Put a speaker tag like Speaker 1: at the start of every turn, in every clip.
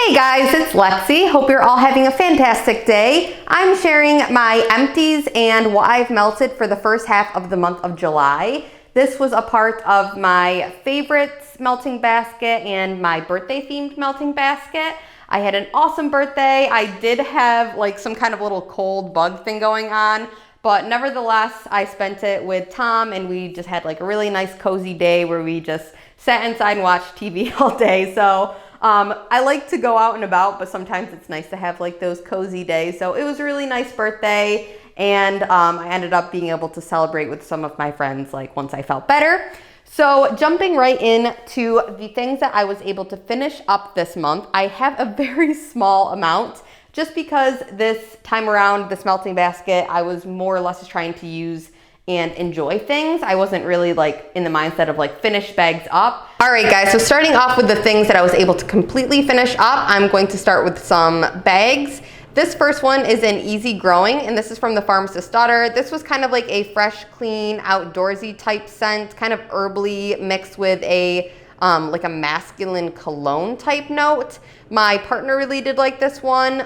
Speaker 1: Hey guys, it's Lexi. Hope you're all having a fantastic day. I'm sharing my empties and what I've melted for the first half of the month of July. This was a part of my favorites melting basket and my birthday themed melting basket. I had an awesome birthday. I did have like some kind of little cold bug thing going on, but nevertheless, I spent it with Tom and we just had like a really nice cozy day where we just sat inside and watched TV all day. So I like to go out and about, but sometimes it's nice to have like those cozy days. So it was a really nice birthday, and I ended up being able to celebrate with some of my friends like once I felt better. So jumping right into the things that I was able to finish up this month, I have a very small amount just because this time around, this melting basket, I was more or less just trying to use and enjoy things. I wasn't really like in the mindset of like finish bags up. All right guys, so starting off with the things that I was able to completely finish up, I'm going to start with some bags. This first one is an Easy Growing, and this is from the Pharmacist's Daughter. This was kind of like a fresh, clean, outdoorsy type scent, kind of herbally mixed with a like a masculine cologne type note. My partner really did like this one.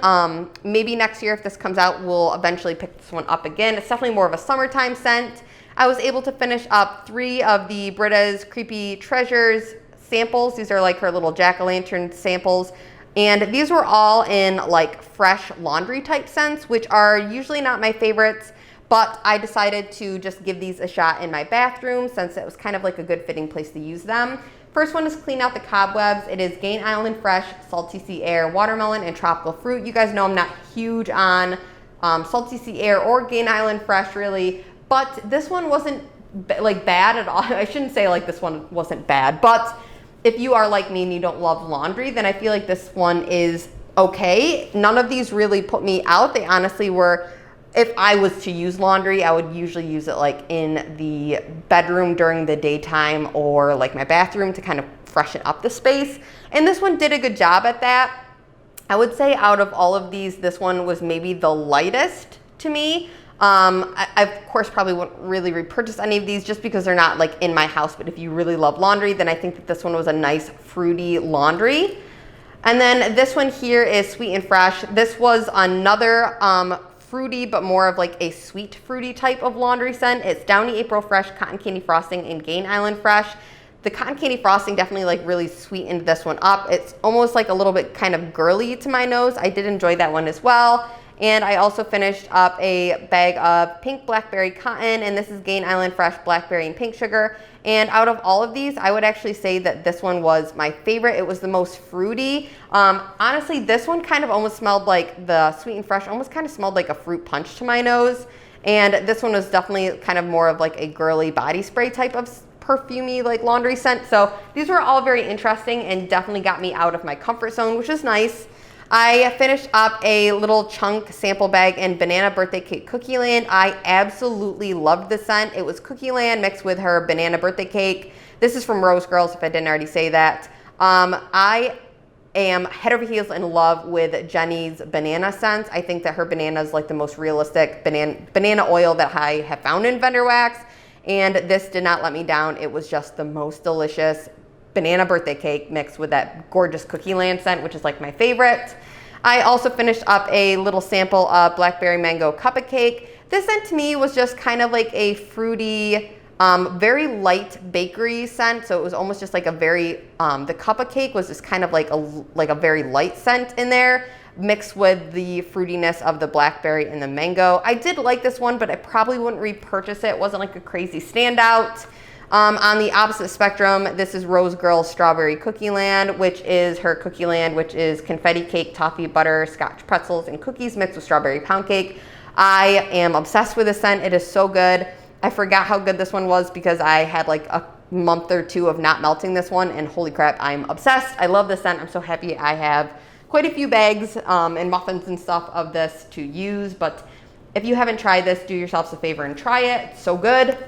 Speaker 1: Maybe next year if this comes out, we'll eventually pick this one up again. It's definitely more of a summertime scent. I was able to finish up 3 of the Brita's Creepy Treasures samples. These are like her little jack-o'-lantern samples. And these were all in like fresh laundry type scents, which are usually not my favorites, but I decided to just give these a shot in my bathroom since it was kind of like a good fitting place to use them. First one is Clean Out the Cobwebs. It is Gain Island Fresh, Salty Sea Air, Watermelon, and Tropical Fruit. You guys know I'm not huge on Salty Sea Air or Gain Island Fresh really, but this one wasn't like bad at all. I shouldn't say like this one wasn't bad, but if you are like me and you don't love laundry, then I feel like this one is okay. None of these really put me out. They honestly were, if I was to use laundry, I would usually use it like in the bedroom during the daytime or like my bathroom to kind of freshen up the space. And this one did a good job at that. I would say out of all of these, this one was maybe the lightest to me. I of course probably wouldn't really repurchase any of these just because they're not like in my house, but if you really love laundry, then I think that this one was a nice fruity laundry. And then this one here is Sweet and Fresh. This was another fruity, but more of like a sweet fruity type of laundry scent. It's Downy April Fresh, Cotton Candy Frosting, and Gain Island Fresh. The cotton candy frosting definitely like really sweetened this one up. It's almost like a little bit kind of girly to my nose. I did enjoy that one as well. And I also finished up a bag of Pink Blackberry Cotton, and this is Gain Island Fresh Blackberry and Pink Sugar. And out of all of these, I would actually say that this one was my favorite. It was the most fruity. Honestly, this one kind of almost smelled like the Sweet and Fresh, almost kind of smelled like a fruit punch to my nose. And this one was definitely kind of more of like a girly body spray type of perfumey like laundry scent. So these were all very interesting and definitely got me out of my comfort zone, which is nice. I finished up a little chunk sample bag in Banana Birthday Cake Cookie Land. I absolutely loved the scent. It was Cookie Land mixed with her banana birthday cake. This is from Rose Girls, if I didn't already say that. I am head over heels in love with Jenny's banana scents. I think that her banana is like the most realistic banana oil that I have found in vendor wax. And this did not let me down. It was just the most delicious banana birthday cake mixed with that gorgeous Cookie Land scent, which is like my favorite. I also finished up a little sample of Blackberry Mango Cuppa Cake. This scent to me was just kind of like a fruity, very light bakery scent. So it was almost just like a very, the Cuppa Cake was just kind of like a very light scent in there, mixed with the fruitiness of the blackberry and the mango. I did like this one, but I probably wouldn't repurchase it. It wasn't like a crazy standout. On the opposite spectrum, this is Rose Girl's Strawberry Cookie Land, which is her Cookie Land, which is confetti cake, toffee, butter, scotch pretzels, and cookies mixed with strawberry pound cake. I am obsessed with this scent. It is so good. I forgot how good this one was because I had like a month or two of not melting this one, and holy crap, I'm obsessed. I love this scent. I'm so happy I have quite a few bags and muffins and stuff of this to use, but if you haven't tried this, do yourselves a favor and try it. It's so good.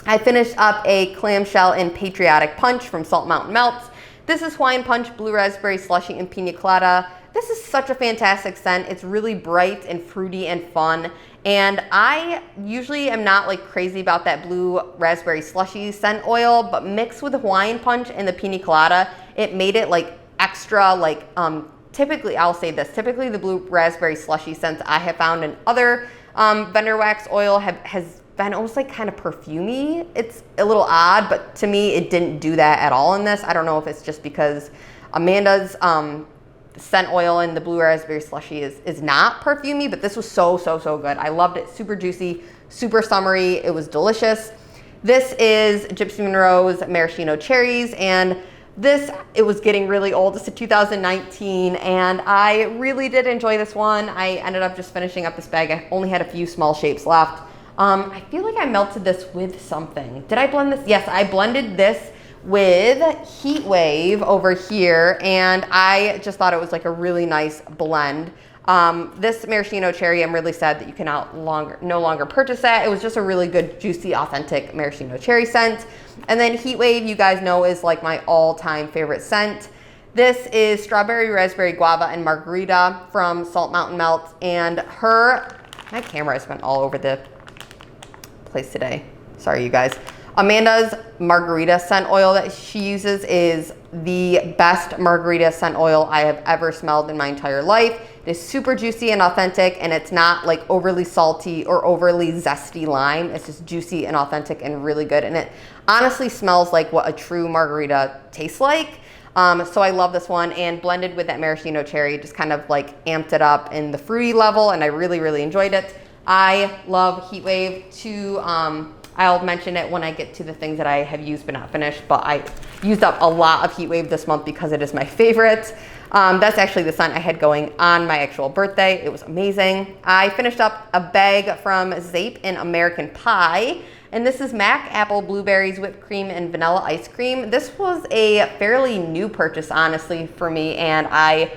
Speaker 1: I finished up a clamshell in Patriotic Punch from Salt Mountain Melts. This is Hawaiian Punch, Blue Raspberry Slushy, and Pina Colada. This is such a fantastic scent. It's really bright and fruity and fun. And I usually am not like crazy about that Blue Raspberry Slushy scent oil, but mixed with the Hawaiian Punch and the Pina Colada, it made it like extra like typically, I'll say this, typically the blue raspberry slushy scents I have found in other vendor wax oil has been almost like kind of perfumey. It's a little odd, but to me, it didn't do that at all in this. I don't know if it's just because Amanda's scent oil in the blue raspberry slushy is not perfumey, but this was so good. I loved it. Super juicy, super summery. It was delicious. This is Gypsy Monroe's Maraschino Cherries, and this, it was getting really old. It's a 2019, and I really did enjoy this one. I ended up just finishing up this bag. I only had a few small shapes left. I feel like I melted this with something. Did I blend this? Yes, I blended this with Heat Wave over here, and I just thought it was like a really nice blend. This maraschino cherry, I'm really sad that you can no longer purchase that. It was just a really good, juicy, authentic maraschino cherry scent. And then Heat Wave, you guys know, is like my all-time favorite scent. This is Strawberry, Raspberry, Guava, and Margarita from Salt Mountain Melt. And my camera has been all over the place today. Sorry, you guys. Amanda's Margarita scent oil that she uses is the best Margarita scent oil I have ever smelled in my entire life. It is super juicy and authentic, and it's not like overly salty or overly zesty lime. It's just juicy and authentic and really good. And it honestly smells like what a true Margarita tastes like. So I love this one, and blended with that maraschino cherry, just kind of like amped it up in the fruity level, and I really enjoyed it. I love Heat Wave too. I'll mention it when I get to the things that I have used but not finished, but I used up a lot of Heat Wave this month because it is my favorite. That's actually the scent I had going on my actual birthday. It was amazing. I finished up a bag from Zape in American Pie, and this is Mac Apple Blueberries Whipped Cream and Vanilla Ice Cream. This was a fairly new purchase, honestly, for me, and I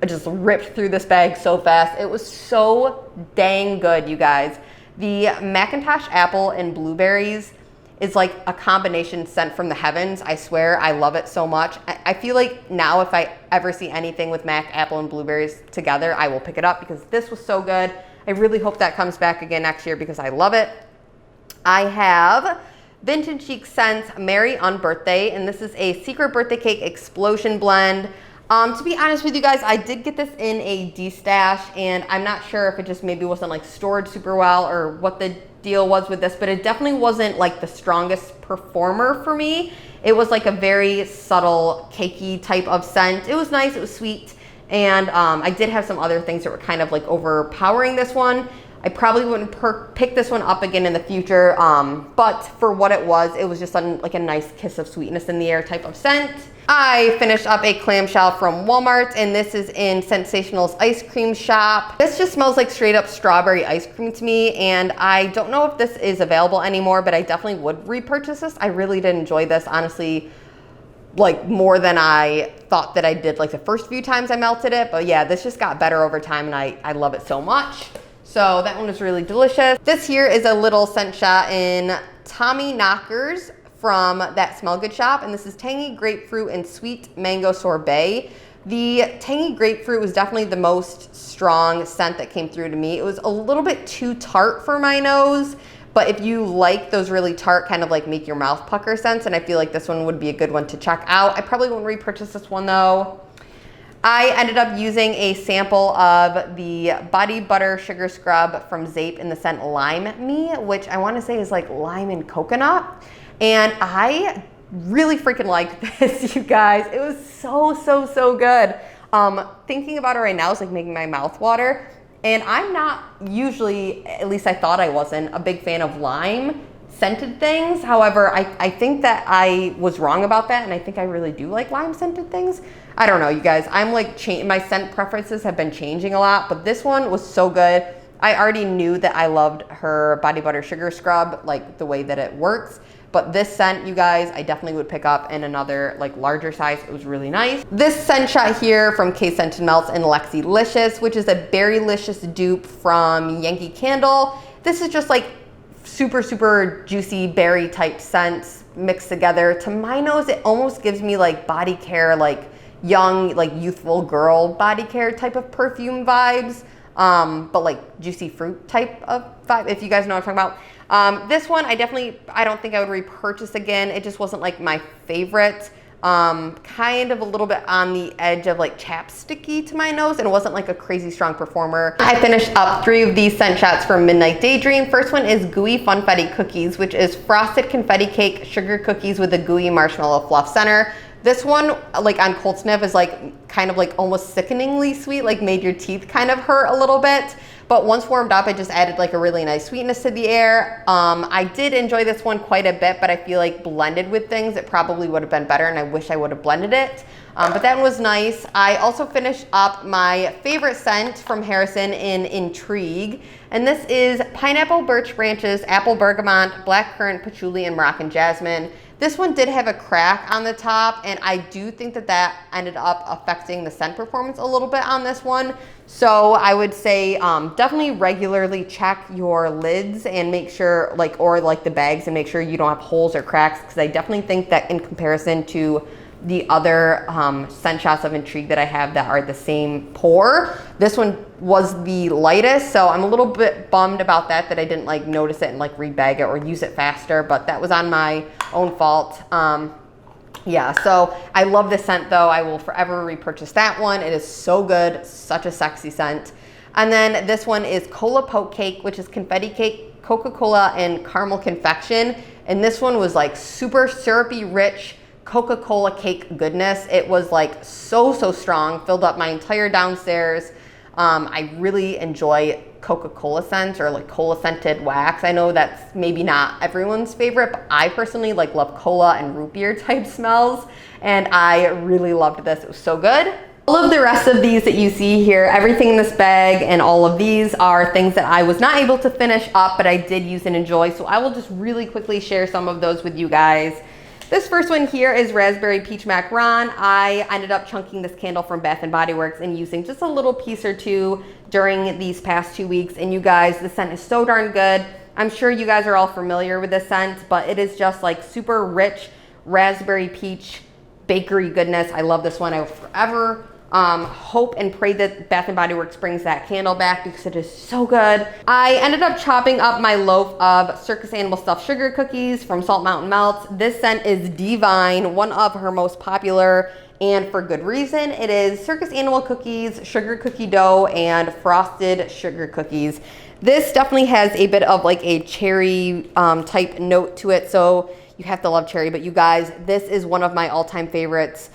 Speaker 1: just ripped through this bag so fast. It was so dang good, you guys. The Macintosh apple and blueberries is like a combination sent from the heavens. I swear, I love it so much. I feel like now if I ever see anything with Mac apple and blueberries together, I will pick it up because this was so good. I really hope that comes back again next year because I love it. I have Vintage Chic Scents Merry Unbirthday, and this is a secret birthday cake explosion blend. To be honest with you guys, I did get this in a D-stash, and I'm not sure if it just maybe wasn't like stored super well or what the deal was with this, but it definitely wasn't like the strongest performer for me. It was like a very subtle, cakey type of scent. It was nice, it was sweet, and I did have some other things that were kind of like overpowering this one. I probably wouldn't pick this one up again in the future, but for what it was just like a nice kiss of sweetness in the air type of scent. I finished up a clamshell from Walmart, and this is in Sensational's Ice Cream Shop. This just smells like straight up strawberry ice cream to me, and I don't know if this is available anymore, but I definitely would repurchase this. I really did enjoy this, honestly, like more than I thought that I did like the first few times I melted it. But yeah, this just got better over time, and I love it so much. So that one was really delicious. This here is a little scent shot in Tommy Knockers from That Smell Good shop, and this is Tangy Grapefruit and Sweet Mango Sorbet. The Tangy Grapefruit was definitely the most strong scent that came through to me. It was a little bit too tart for my nose, but if you like those really tart, kind of like make your mouth pucker scents, and I feel like this one would be a good one to check out. I probably won't repurchase this one though. I ended up using a sample of the Body Butter Sugar Scrub from Zape in the scent Lime Me, which I want to say is like lime and coconut. And I really freaking liked this, you guys. It was so good. Thinking about it right now is like making my mouth water. And I'm not usually, at least I thought I wasn't, a big fan of lime scented things. However, I think that I was wrong about that, and I think I really do like lime scented things. I don't know, you guys. I'm like, my scent preferences have been changing a lot, but this one was so good. I already knew that I loved her Body Butter Sugar Scrub, like the way that it works. But this scent, you guys, I definitely would pick up in another like larger size. It was really nice. This scent shot here from K Scented Melts and Lexi-licious, which is a Berry-licious dupe from Yankee Candle. This is just like super juicy berry type scents mixed together. To my nose, it almost gives me like body care, like young, like youthful girl body care type of perfume vibes, but like juicy fruit type of vibe, if you guys know what I'm talking about. This one, I don't think I would repurchase again. It just wasn't like my favorite. kind of a little bit on the edge of like chapsticky to my nose, and it wasn't like a crazy strong performer. I finished up 3 of these scent shots from Midnight Daydream. First one is Gooey Funfetti Cookies, which is frosted confetti cake sugar cookies with a gooey marshmallow fluff center. This one, like on cold sniff, is like kind of like almost sickeningly sweet, like made your teeth kind of hurt a little bit. But once warmed up, it just added like a really nice sweetness to the air. I did enjoy this one quite a bit, but I feel like blended with things, it probably would have been better, and I wish I would have blended it. But that one was nice. I also finished up my favorite scent from Harrison in Intrigue. And this is Pineapple Birch Branches, Apple Bergamot, Blackcurrant, Patchouli, and Moroccan Jasmine. This one did have a crack on the top, and I do think that that ended up affecting the scent performance a little bit on this one. So I would say definitely regularly check your lids and make sure, or the bags, and make sure you don't have holes or cracks, because I definitely think that in comparison to the other scent shots of Intrigue that I have that are the same pour, this one was the lightest. So I'm a little bit bummed about that I didn't like notice it and like rebag it or use it faster, but that was on my own fault. Yeah, so I love this scent though. I will forever repurchase that one. It is so good, such a sexy scent. And then this one is Cola Poke Cake, which is confetti cake, Coca-Cola, and caramel confection. And this one was like super syrupy, rich Coca-Cola cake goodness. It was like so strong, filled up my entire downstairs. I really enjoy Coca-Cola scents or like cola scented wax. I know that's maybe not everyone's favorite, but I personally like love cola and root beer type smells, and I really loved this. It was so good. All of the rest of these that you see here, everything in this bag and all of these are things that I was not able to finish up, but I did use and enjoy. So I will just really quickly share some of those with you guys. This first one here is Raspberry Peach Macaron. I ended up chunking this candle from Bath & Body Works and using just a little piece or two during these past 2 weeks. And you guys, the scent is so darn good. I'm sure you guys are all familiar with this scent, but it is just like super rich raspberry peach bakery goodness. I love this one. I will forever hope and pray that Bath & Body Works brings that candle back, because it is so good. I ended up chopping up my loaf of Circus Animal Stuffed Sugar Cookies from Salt Mountain Melts. This scent is divine, one of her most popular, and for good reason. It is Circus Animal cookies, sugar cookie dough, and frosted sugar cookies. This definitely has a bit of like a cherry type note to it, so you have to love cherry, but you guys, this is one of my all-time favorites.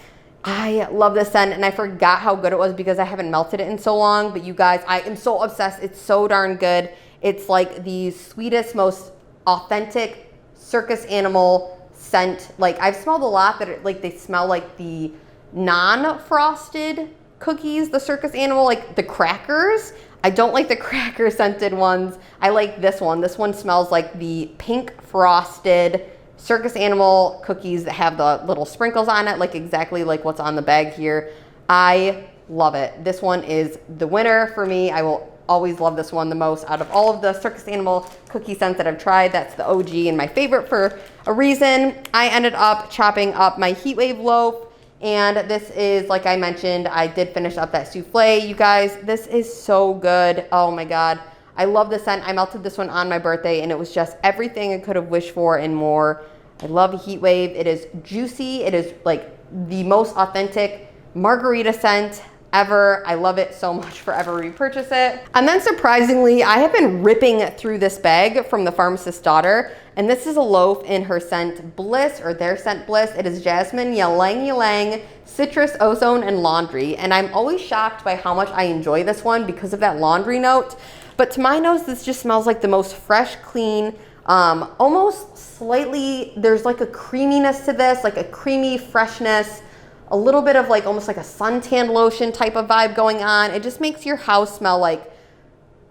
Speaker 1: I love this scent, and I forgot how good it was because I haven't melted it in so long, but you guys, I am so obsessed. It's so darn good. It's like the sweetest, most authentic Circus Animal scent. Like, I've smelled a lot that they smell like the non-frosted cookies, the Circus Animal, like the crackers. I don't like the cracker scented ones. I like this one. This one smells like the pink frosted Circus Animal cookies that have the little sprinkles on it, like exactly like what's on the bag here. I love it. This one is the winner for me. I will always love this one the most out of all of the Circus Animal cookie scents that I've tried. That's the OG and my favorite for a reason. I ended up chopping up my Heatwave loaf, and this is, like I mentioned, I did finish up that souffle. You guys, this is so good. Oh my God. I love this scent. I melted this one on my birthday, and it was just everything I could have wished for and more. I love Heatwave. It is juicy. It is like the most authentic Margarita scent ever. I love it so much. Forever repurchase it. And then surprisingly, I have been ripping through this bag from the Pharmacist's Daughter, and this is a loaf in her scent Bliss, or their scent Bliss. It is Jasmine, Ylang Ylang, Citrus, Ozone, and Laundry. And I'm always shocked by how much I enjoy this one because of that laundry note. But to my nose, this just smells like the most fresh, clean, almost slightly, there's like a creaminess to this, like a creamy freshness, a little bit of like almost like a suntan lotion type of vibe going on. It just makes your house smell like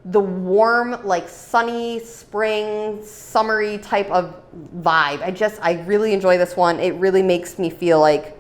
Speaker 1: the warm, like sunny, spring, summery type of vibe. I really enjoy this one. It really makes me feel like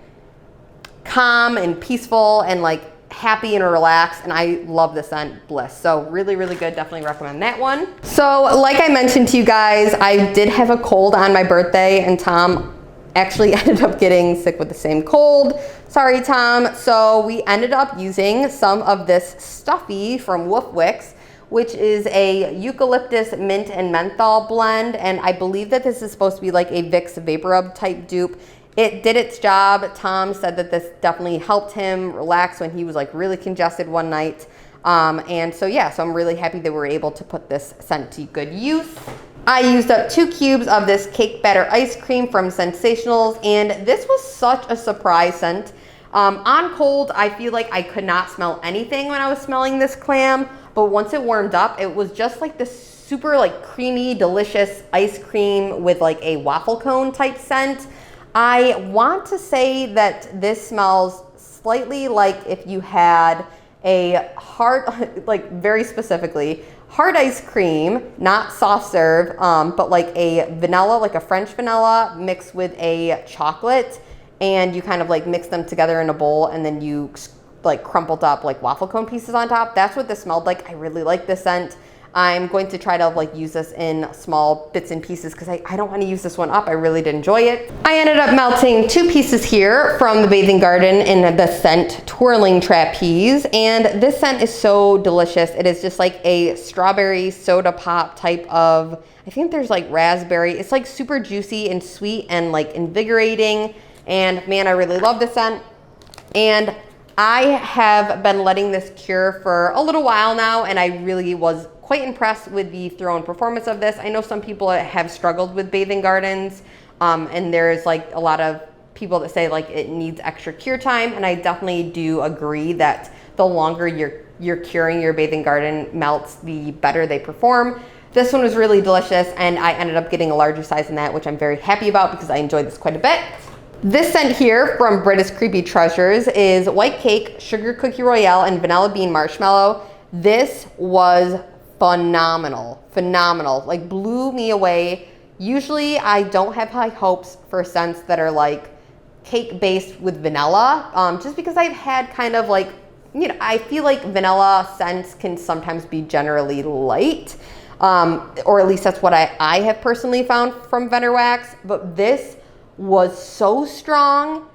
Speaker 1: calm and peaceful and like happy and relaxed, and I love the scent Bliss. So really, really good. Definitely recommend that one. So like I mentioned to you guys, I did have a cold on my birthday, and Tom actually ended up getting sick with the same cold. Sorry, Tom. So we ended up using some of this stuffy from Wicks, which is a eucalyptus, mint, and menthol blend, and I believe that this is supposed to be like a Vicks Vapor Rub type dupe. it did its job. Tom said that this definitely helped him relax when he was like really congested one night. And so yeah, so I'm really happy that we're able to put this scent to good use. I used up 2 cubes of this cake batter ice cream from Sensationals, and this was such a surprise scent. On cold, I feel like I could not smell anything when I was smelling this clam, but once it warmed up, it was just like this super like creamy, delicious ice cream with like a waffle cone type scent. I want to say that this smells slightly like if you had a hard, like very specifically, hard ice cream, not soft serve, but like a vanilla, like a French vanilla mixed with a chocolate, and you kind of like mix them together in a bowl, and then you like crumpled up like waffle cone pieces on top. That's what this smelled like. I really like this scent. I'm going to try to like use this in small bits and pieces because I don't want to use this one up. I really did enjoy it. I ended up melting 2 pieces here from the Bathing Garden in the scent Twirling Trapeze, and this scent is so delicious. It is just like a strawberry soda pop type of, I think there's like raspberry. It's like super juicy and sweet and like invigorating, and man, I really love this scent. And I have been letting this cure for a little while now, and I really was quite impressed with the throw and performance of this. I know some people have struggled with Bathing Gardens, and there's like a lot of people that say like it needs extra cure time, and I definitely do agree that the longer you're curing your Bathing Garden melts, the better they perform. This one was really delicious, and I ended up getting a larger size than that, which I'm very happy about because I enjoyed this quite a bit. This scent here from Brita's Creepy Treasures is White Cake, Sugar Cookie Royale, and Vanilla Bean Marshmallow. This was phenomenal, like blew me away. Usually I don't have high hopes for scents that are like cake based with vanilla, just because I've had kind of like, you know, I feel like vanilla scents can sometimes be generally light, or at least that's what I have personally found from Vendor Wax, but this was so strong.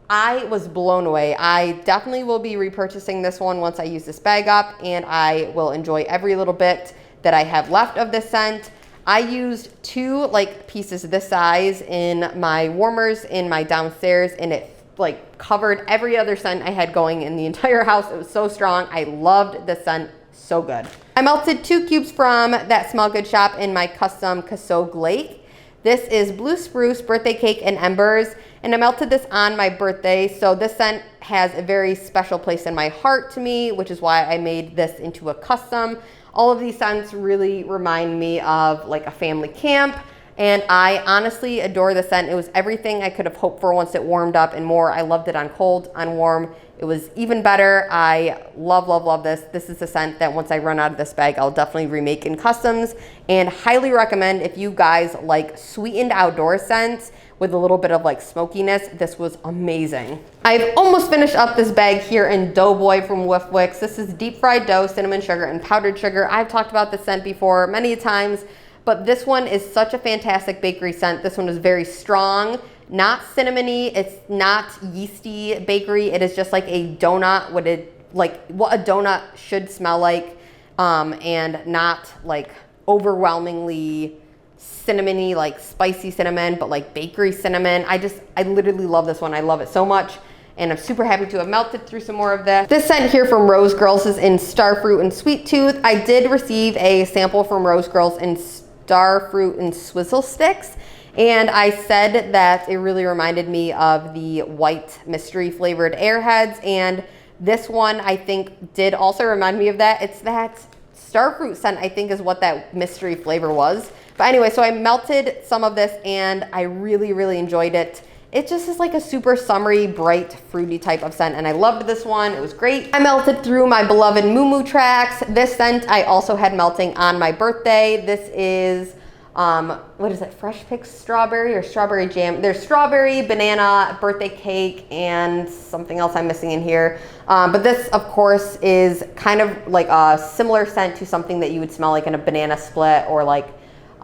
Speaker 1: I was blown away. I definitely will be repurchasing this one once I use this bag up, and I will enjoy every little bit that I have left of this scent. I used 2 like pieces this size in my warmers in my downstairs, and it like covered every other scent I had going in the entire house. It was so strong. I loved this scent, so good. I melted 2 cubes from that Smell Good shop in my custom Cassog Lake. This is Blue Spruce Birthday Cake and Embers, and I melted this on my birthday, so this scent has a very special place in my heart to me, which is why I made this into a custom. All of these scents really remind me of like a family camp, and I honestly adore the scent. It was everything I could have hoped for once it warmed up and more. I loved it on cold, on warm. It was even better. I love this. This is a scent that once I run out of this bag, I'll definitely remake in customs, and highly recommend if you guys like sweetened outdoor scents with a little bit of like smokiness. This was amazing. I've almost finished up this bag here in Doughboy from Wicks. This is deep fried dough, cinnamon sugar, and powdered sugar. I've talked about this scent before many times, but this one is such a fantastic bakery scent. This one is very strong. Not cinnamony, it's not yeasty bakery. It is just like a donut, what a donut should smell like, and not like overwhelmingly cinnamony, like spicy cinnamon, but like bakery cinnamon. I literally love this one. I love it so much, and I'm super happy to have melted through some more of this. This scent here from Rose Girls is in Starfruit and Sweet Tooth. I did receive a sample from Rose Girls in Starfruit and Swizzle Sticks, and I said that it really reminded me of the white mystery flavored Airheads, and this one I think did also remind me of that. It's that Starfruit scent, I think, is what that mystery flavor was. But anyway, so I melted some of this, and I really enjoyed it. It just is like a super summery, bright, fruity type of scent, and I loved this one. It was great. I melted through my beloved Moo Moo Tracks. This scent I also had melting on my birthday. This is, what is it, Fresh Pick Strawberry or Strawberry Jam? There's strawberry, banana, birthday cake, and something else I'm missing in here. But this, of course, is kind of like a similar scent to something that you would smell like in a banana split, or like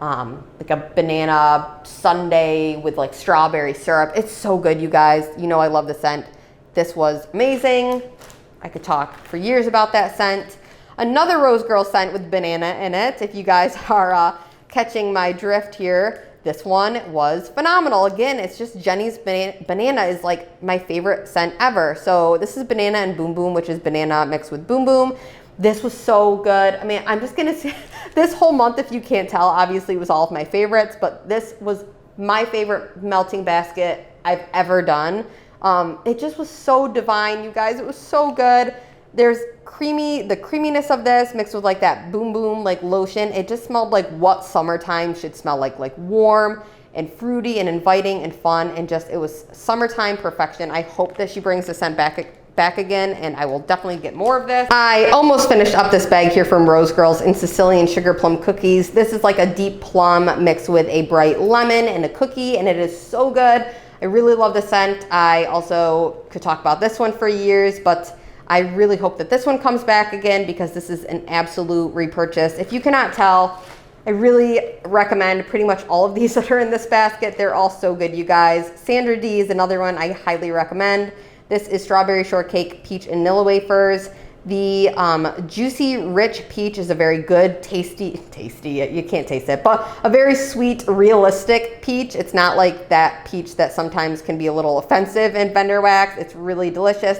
Speaker 1: a banana sundae with like strawberry syrup. It's so good, you guys. You know I love the scent. This was amazing. I could talk for years about that scent. Another Rose Girl scent with banana in it, if you guys are catching my drift here. this one was phenomenal. Again, it's just Jenny's banana is like my favorite scent ever. So this is Banana and Boom Boom, which is banana mixed with Boom Boom. This was so good. I mean, I'm just gonna say this whole month, if you can't tell, obviously it was all of my favorites, but this was my favorite melting basket I've ever done. It just was so divine, you guys. It was so good. There's the creaminess of this mixed with like that Boom Boom like lotion. It just smelled like what summertime should smell like warm and fruity and inviting and fun, and just, it was summertime perfection. I hope that she brings the scent back again, and I will definitely get more of this. I almost finished up this bag here from Rose Girls in Sicilian Sugar Plum Cookies. This is like a deep plum mixed with a bright lemon and a cookie, and it is so good. I really love the scent. I also could talk about this one for years, but I really hope that this one comes back again because this is an absolute repurchase. If you cannot tell, I really recommend pretty much all of these that are in this basket. They're all so good, you guys. Sandra D is another one I highly recommend. This is Strawberry Shortcake, Peach and Nilla Wafers. The Juicy Rich Peach is a very good, tasty, you can't taste it, but a very sweet, realistic peach. It's not like that peach that sometimes can be a little offensive in vendor wax. It's really delicious.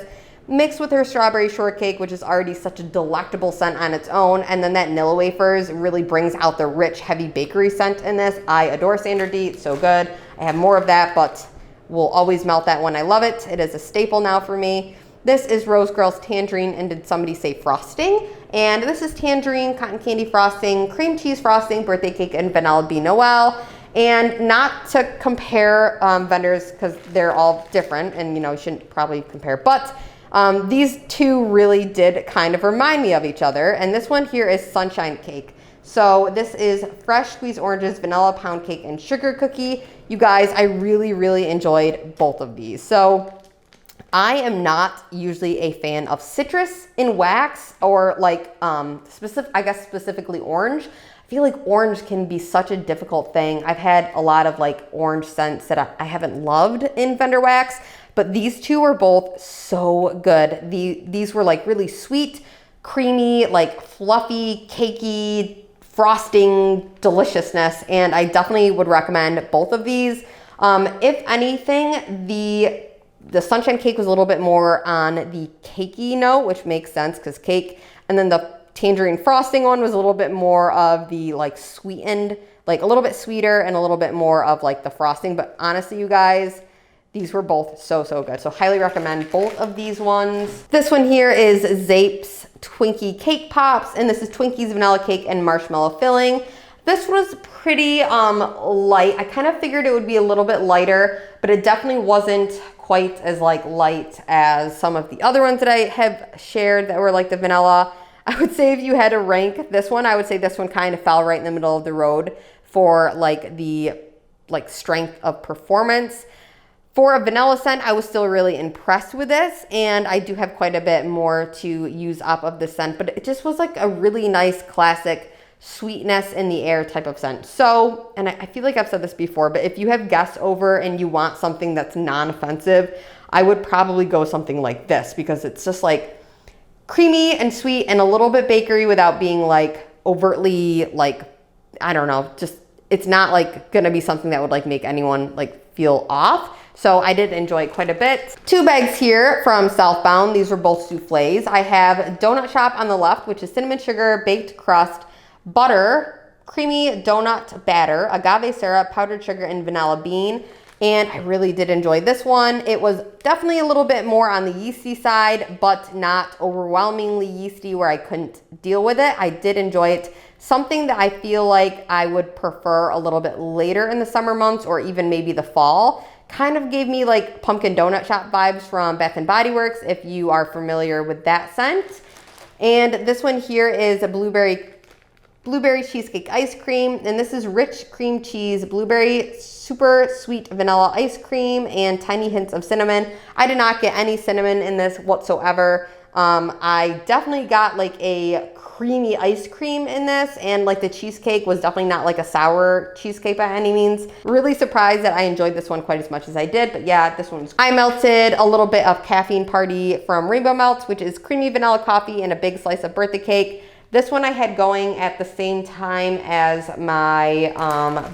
Speaker 1: Mixed with her Strawberry Shortcake, which is already such a delectable scent on its own. And then that Nilla Wafers really brings out the rich, heavy bakery scent in this. I adore Sandra D, it's so good. I have more of that, but will always melt that one. I love it. It is a staple now for me. This is Rose Girls Tangerine and Did Somebody Say Frosting? And this is tangerine, cotton candy frosting, cream cheese frosting, birthday cake, and vanilla bean Noel. And not to compare vendors because they're all different, and you shouldn't probably compare, but these two really did kind of remind me of each other. And this one here is Sunshine Cake. So this is fresh squeezed oranges, vanilla pound cake, and sugar cookie. You guys, I really, really enjoyed both of these. So I am not usually a fan of citrus in wax, or like specifically orange. I feel like orange can be such a difficult thing. I've had a lot of like orange scents that I haven't loved in vendor wax, but these two were both so good. These were like really sweet, creamy, like fluffy, cakey, frosting deliciousness, and I definitely would recommend both of these. If anything, the Sunshine Cake was a little bit more on the cakey note, which makes sense because cake, and then the tangerine frosting one was a little bit more of the like sweetened, like a little bit sweeter and a little bit more of like the frosting. But honestly, you guys, these were both so, so good. So highly recommend both of these ones. This one here is Zape's Twinkie Cake Pops, and this is Twinkie's vanilla cake and marshmallow filling. This was pretty light. I kind of figured it would be a little bit lighter, but it definitely wasn't quite as like light as some of the other ones that I have shared that were like the vanilla. I would say if you had to rank this one, I would say this one kind of fell right in the middle of the road for like the strength of performance. For a vanilla scent, I was still really impressed with this, and I do have quite a bit more to use up of the scent, but it just was like a really nice classic sweetness in the air type of scent. So, and I feel like I've said this before, but if you have guests over and you want something that's non-offensive, I would probably go something like this because it's just like creamy and sweet and a little bit bakery without being like overtly like, I don't know, just it's not like gonna be something that would like make anyone like feel off. So I did enjoy it quite a bit. Two bags here from Southbound. These were both souffles. I have Donut Shop on the left, which is cinnamon sugar, baked crust, butter, creamy donut batter, agave syrup, powdered sugar, and vanilla bean. And I really did enjoy this one. It was definitely a little bit more on the yeasty side, but not overwhelmingly yeasty where I couldn't deal with it. I did enjoy it. Something that I feel like I would prefer a little bit later in the summer months or even maybe the fall. Kind of gave me like pumpkin donut shop vibes from Bath & Body Works, if you are familiar with that scent. And this one here is a blueberry cheesecake ice cream, and this is rich cream cheese, blueberry, super sweet vanilla ice cream, and tiny hints of cinnamon. I did not get any cinnamon in this whatsoever. I definitely got like a creamy ice cream in this, and like the cheesecake was definitely not like a sour cheesecake by any means. Really surprised that I enjoyed this one quite as much as I did, but yeah, this one's. I melted a little bit of Caffeine Party from Rainbow Melts, which is creamy vanilla coffee and a big slice of birthday cake. This one I had going at the same time as my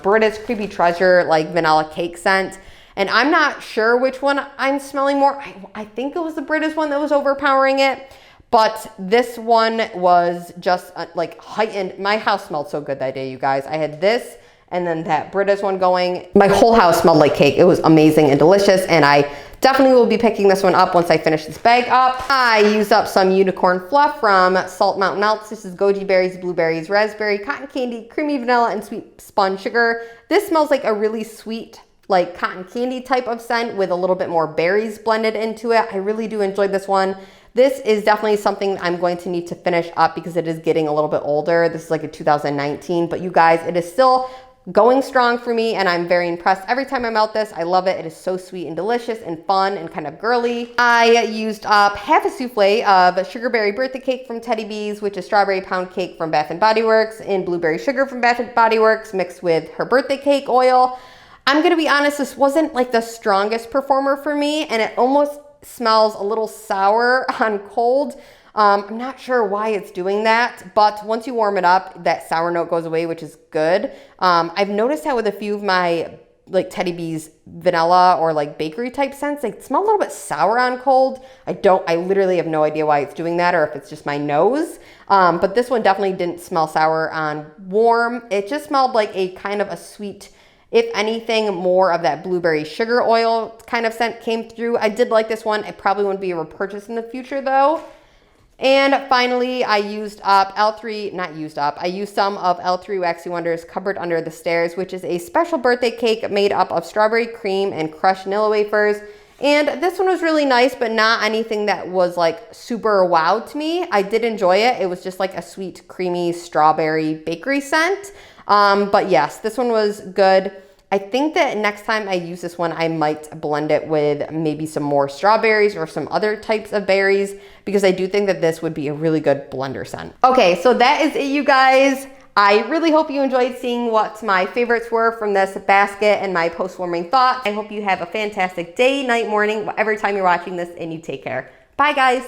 Speaker 1: Brita's Creepy Treasure like vanilla cake scent. And I'm not sure which one I'm smelling more. I think it was the Brita's one that was overpowering it. But this one was just like heightened. My house smelled so good that day, you guys. I had this and then that Brita's one going. My whole house smelled like cake. It was amazing and delicious. And I definitely will be picking this one up once I finish this bag up. I used up some unicorn fluff from Salt Mountain Melts. This is goji berries, blueberries, raspberry, cotton candy, creamy vanilla, and sweet spun sugar. This smells like a really sweet, like cotton candy type of scent with a little bit more berries blended into it. I really do enjoy this one. This is definitely something I'm going to need to finish up because it is getting a little bit older. This is like a 2019, but you guys, it is still going strong for me and I'm very impressed. Every time I melt this, I love it. It is so sweet and delicious and fun and kind of girly. I used up half a souffle of sugarberry birthday cake from Teddy B's, which is strawberry pound cake from Bath & Body Works and blueberry sugar from Bath & Body Works mixed with her birthday cake oil. I'm gonna be honest, this wasn't like the strongest performer for me and it almost smells a little sour on cold. I'm not sure why it's doing that, but once you warm it up, that sour note goes away, which is good. I've noticed that with a few of my like Teddy B's vanilla or like bakery type scents, they smell a little bit sour on cold. I literally have no idea why it's doing that or if it's just my nose. But this one definitely didn't smell sour on warm. It just smelled like a kind of a sweet, if anything, more of that blueberry sugar oil kind of scent came through. I did like this one. It probably wouldn't be a repurchase in the future though. And finally, I used up I used some of L3 Waxy Wonders Cupboard Under the Stairs, which is a special birthday cake made up of strawberry cream and crushed Nilla wafers. And this one was really nice, but not anything that was like super wow to me. I did enjoy it. It was just like a sweet, creamy strawberry bakery scent. But yes, this one was good. I think that next time I use this one, I might blend it with maybe some more strawberries or some other types of berries because I do think that this would be a really good blender scent. Okay, so that is it, you guys. I really hope you enjoyed seeing what my favorites were from this basket and my post-warming thoughts. I hope you have a fantastic day, night, morning, whatever time you're watching this, and you take care. Bye, guys.